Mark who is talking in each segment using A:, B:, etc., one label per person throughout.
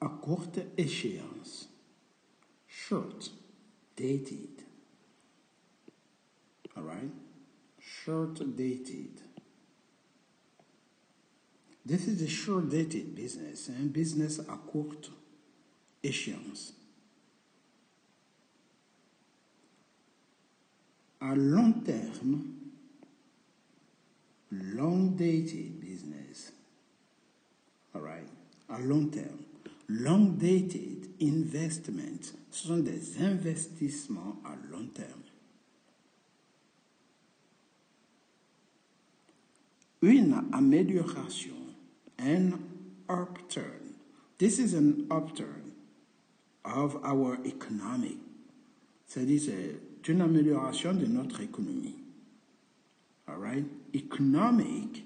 A: à courte échéance. Short dated. All right? Short dated. This is a short dated business, un business à courte échéance. À long terme, long dated business. All right? À long terme. Long dated investments, ce sont des investissements à long terme. Une amélioration, an upturn. This is an upturn of our economy. C'est-à-dire, c'est une amélioration de notre économie. All right? Economic,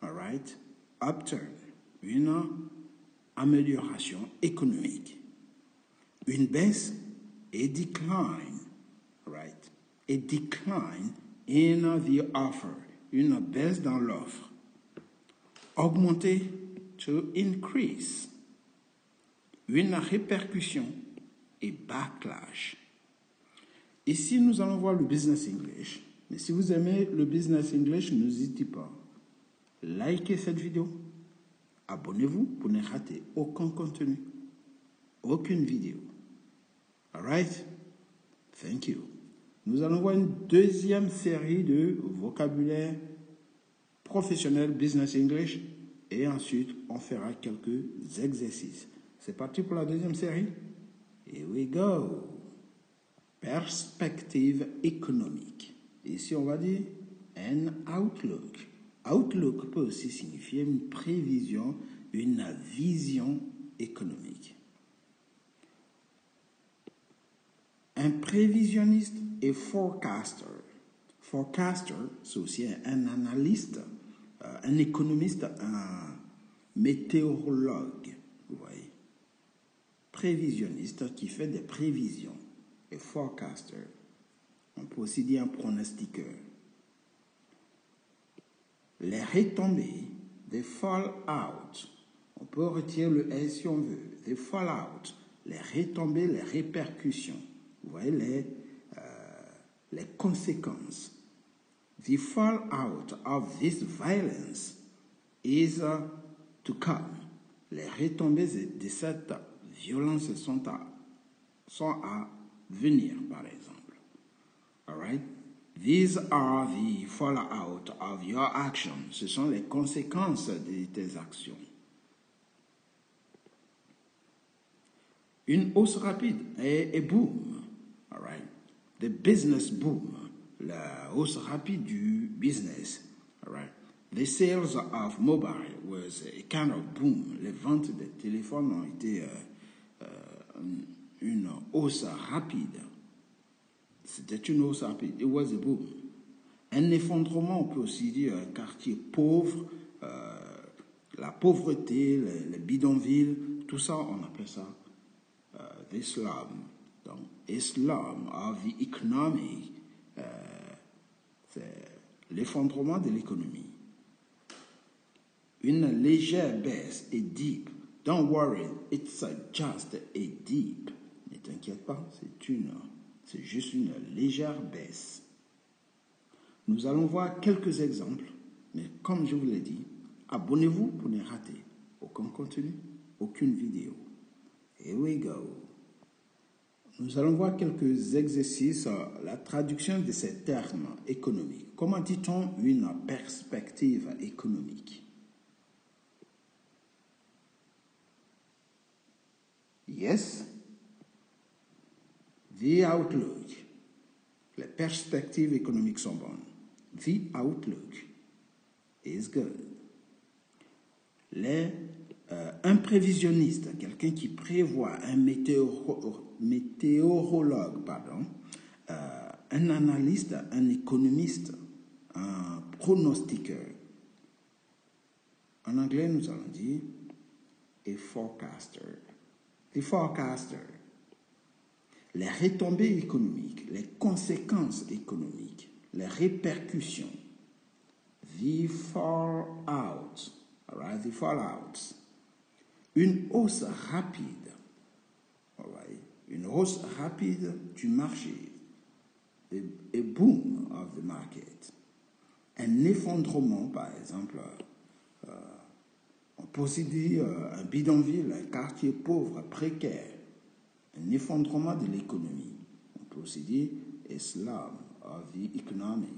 A: all right? Upturn, une amélioration économique. Une baisse, a decline, right? A decline in the offer, une baisse dans l'offre. Augmenter, to increase. Une répercussion, et backlash. Ici, nous allons voir le business English. Mais si vous aimez le business English, n'hésitez pas. Likez cette vidéo. Abonnez-vous pour ne rater aucun contenu, aucune vidéo. All right? Thank you. Nous allons voir une deuxième série de vocabulaire professionnel business English et ensuite on fera quelques exercices. C'est parti pour la deuxième série? Here we go. Perspective économique. Ici, on va dire an outlook. Outlook peut aussi signifier une prévision, une vision économique. Un prévisionniste et forecaster. Forecaster, c'est aussi un analyste, un économiste, un météorologue. Vous voyez. Prévisionniste qui fait des prévisions. Et forecaster, on peut aussi dire un pronostiqueur. Les retombées, they fall out. On peut retirer le S si on veut. They fall out. Les retombées, les répercussions. Vous voyez les conséquences. The fallout of this violence is to come. Les retombées de cette violence sont à venir, par exemple. All right? These are the fallout of your actions. Ce sont les conséquences de tes actions. Une hausse rapide, a boom. All right? The business boom. La hausse rapide du business. All right? The sales of mobile was a kind of boom. Les ventes des téléphones ont été une hausse rapide. C'était une hausse rapide. It was a boom. Un effondrement, on peut aussi dire un quartier pauvre, la pauvreté, les bidonvilles, tout ça, on appelle ça the slum. Donc, a slum of the economy, c'est l'effondrement de l'économie. Une légère baisse, a dip. Don't worry, it's just a dip. Ne t'inquiète pas, c'est juste une légère baisse. Nous allons voir quelques exemples, mais comme je vous l'ai dit, abonnez-vous pour ne rater aucun contenu, aucune vidéo. Here we go. Nous allons voir quelques exercices, la traduction de ces termes économiques. Comment dit-on une perspective économique? Yes. The outlook. Les perspectives économiques sont bonnes. The outlook is good. Un prévisionniste, quelqu'un qui prévoit, un météorologue, pardon, un analyste, un économiste, un pronostiqueur. En anglais, nous allons dire a forecaster. The forecaster. Les retombées économiques, les conséquences économiques, les répercussions. The fallout. All right, the fallouts. Une hausse rapide, alright, une hausse rapide du marché, a boom of the market. Un effondrement, par exemple, on peut aussi dire un bidonville, un quartier pauvre, précaire, un effondrement de l'économie. On peut aussi dire a slum of the economy.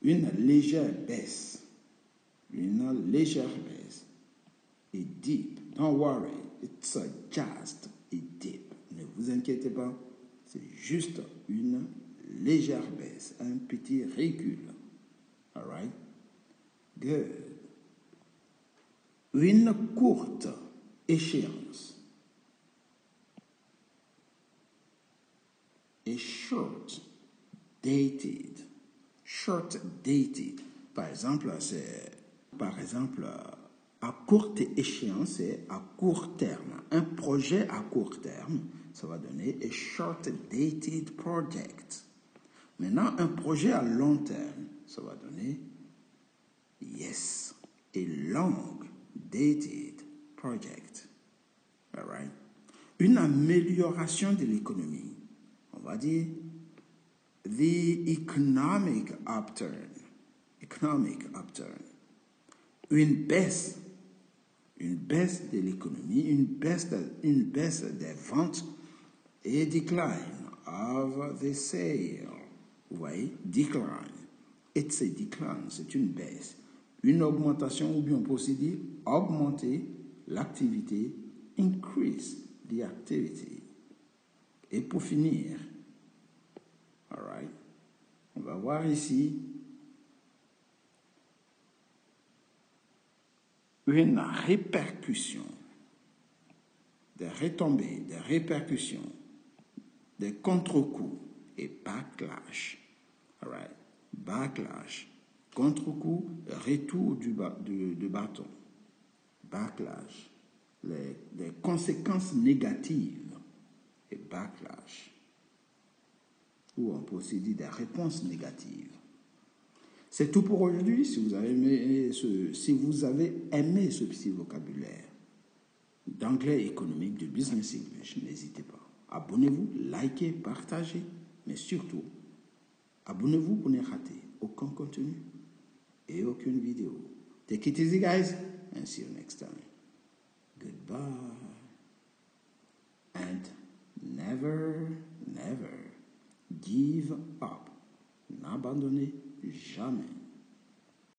A: Une légère baisse, a dip. Don't worry, it's just a dip. Ne vous inquiétez pas, c'est juste une légère baisse, un petit recul. All right? Good. Une courte échéance. A short dated. Short dated. Par exemple, à courte échéance, c'est à court terme. Un projet à court terme, ça va donner a short dated project. Maintenant, un projet à long terme, ça va donner yes, a long dated project. All right? Une amélioration de l'économie. On va dire the economic upturn. Economic upturn. Une baisse de l'économie, une baisse des ventes et decline of the sale. Vous voyez, decline. It's a decline, c'est une baisse. Une augmentation, ou bien on peut aussi dire augmenter l'activité, increase the activity. Et pour finir, all right, on va voir ici une répercussion, des retombées, des répercussions, des contre-coups et backlash. All right. Backlash, contre-coup, retour du bâton. Backlash, les conséquences négatives et backlash, ou on peut aussi dire des réponses négatives. C'est tout pour aujourd'hui. Si vous avez aimé ce petit vocabulaire d'anglais économique, de business English, n'hésitez pas. Abonnez-vous, likez, partagez, mais surtout, abonnez-vous pour ne rater aucun contenu et aucune vidéo. Take it easy, guys, and see you next time. Goodbye. And never, never give up. N'abandonnez jamais.